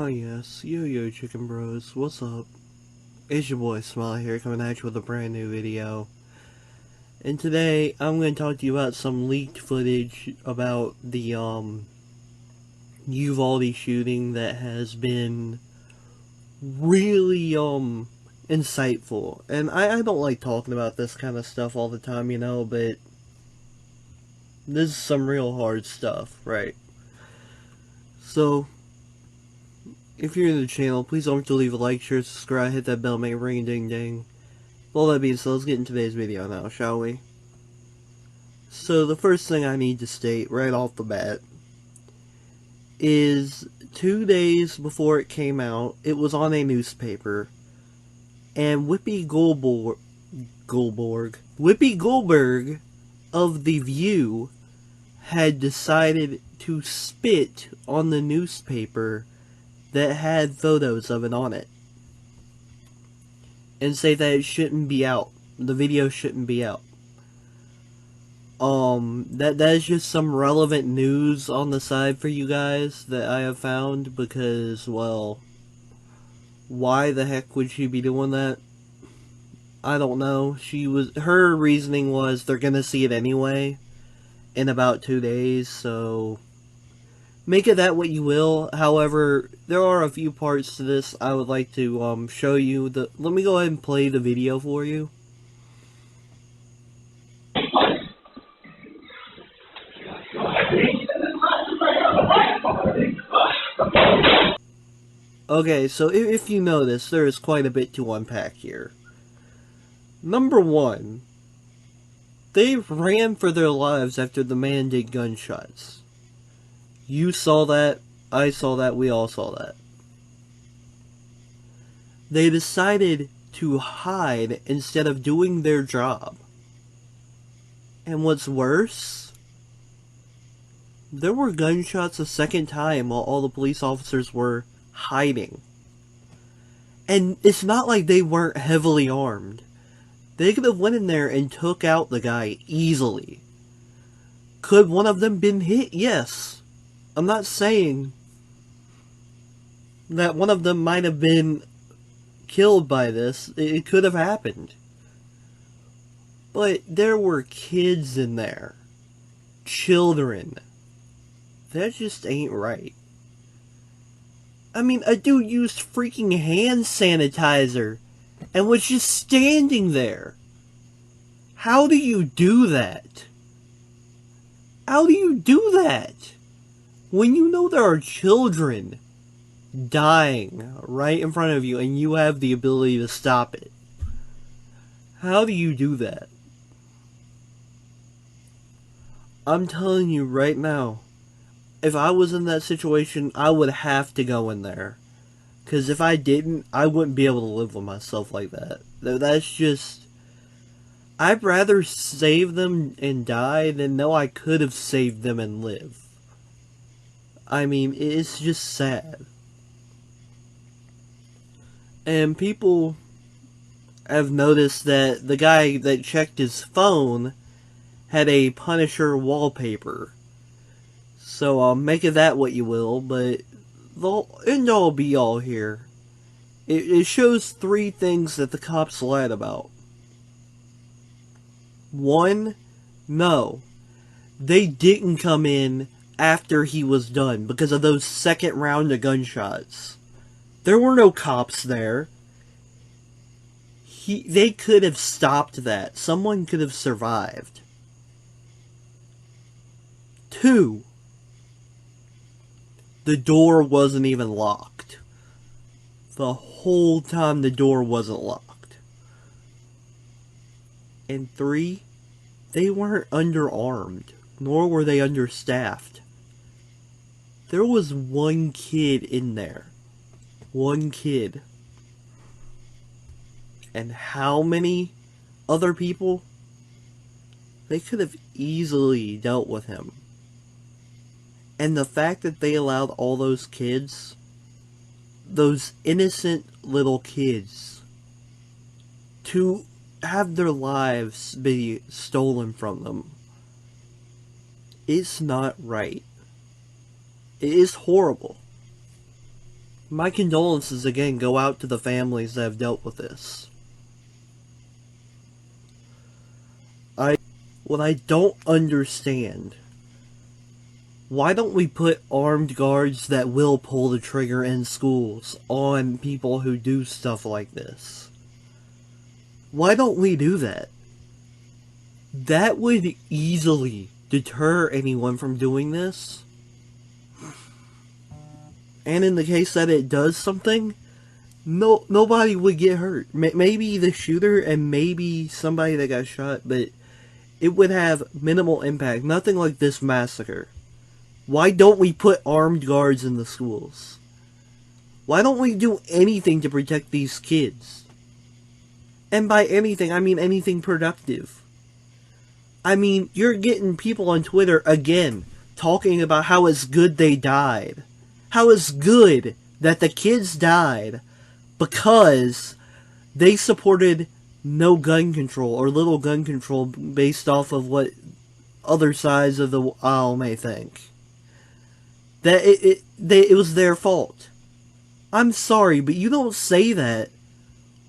Oh yes, yo chicken bros, what's up? It's your boy Smile here coming at you with a brand new video. And today I'm going to talk to you about some leaked footage about the Uvalde shooting that has been really insightful. And I don't like talking about this kind of stuff all the time, but this is some real hard stuff, right? So if you're new to the channel, please don't forget to leave a like, share, subscribe, hit that bell, make it ring a ding ding. With all that being said, let's get into today's video now, shall we? So the first thing I need to state right off the bat is 2 days before it came out, it was on a newspaper, and Whoopi Goldberg of The View had decided to spit on the newspaper that had photos of it on it and say that it shouldn't be out. The video shouldn't be out. That is just some relevant news on the side for you guys that I have found because, well, why the heck would she be doing that? I don't know. Her reasoning was they're gonna see it anyway in about 2 days, so make of that what you will. However, there are a few parts to this I would like to show you. Let me go ahead and play the video for you. Okay, so if you notice, there is quite a bit to unpack here. Number one, they ran for their lives after the man did gunshots. You saw that, I saw that, we all saw that. They decided to hide instead of doing their job. And what's worse, there were gunshots a second time while all the police officers were hiding. And it's not like they weren't heavily armed. They could have went in there and took out the guy easily. Could one of them been hit? Yes. I'm not saying that one of them might have been killed by this. It could have happened. But there were kids in there. Children. That just ain't right. I mean, a dude used freaking hand sanitizer and was just standing there. How do you do that? How do you do that? When you know there are children dying right in front of you and you have the ability to stop it. How do you do that? I'm telling you right now, if I was in that situation, I would have to go in there. Because if I didn't, I wouldn't be able to live with myself like that. That's just... I'd rather save them and die than know I could have saved them and live. I mean, it's just sad. And people have noticed that the guy that checked his phone had a Punisher wallpaper. So, make of that what you will, but the end all be all here. It shows 3 things that the cops lied about. 1, no, they didn't come in after he was done because of those second round of gunshots. There were no cops there. They could have stopped that. Someone could have survived. 2, the door wasn't even locked. The whole time the door wasn't locked. And 3, they weren't underarmed, nor were they understaffed. There was 1 kid in there. 1 kid. And how many other people? They could have easily dealt with him. And the fact that they allowed all those kids, those innocent little kids, to have their lives be stolen from them, it's not right. It is horrible. My condolences again go out to the families that have dealt with this. What I don't understand, why don't we put armed guards that will pull the trigger in schools on people who do stuff like this? Why don't we do that? That would easily deter anyone from doing this. And in the case that it does something, nobody would get hurt. Maybe the shooter and maybe somebody that got shot, but it would have minimal impact. Nothing like this massacre. Why don't we put armed guards in the schools? Why don't we do anything to protect these kids? And by anything, I mean anything productive. I mean, you're getting people on Twitter, again, talking about how it's good they died. How it's good that the kids died because they supported no gun control or little gun control based off of what other sides of the aisle may think. That it was their fault. I'm sorry, but you don't say that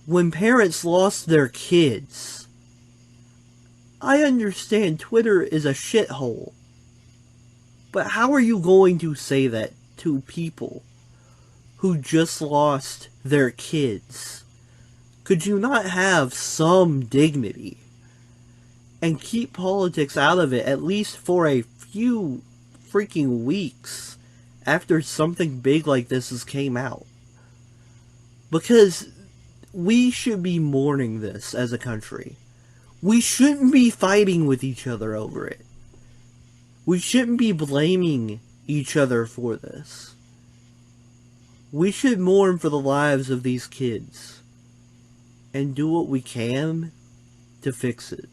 when parents lost their kids. I understand Twitter is a shithole, but how are you going to say that to people who just lost their kids? Could you not have some dignity and keep politics out of it at least for a few freaking weeks after something big like this has came out? Because we should be mourning this as a country. We shouldn't be fighting with each other over it. We shouldn't be blaming each other for this. We should mourn for the lives of these kids and do what we can to fix it.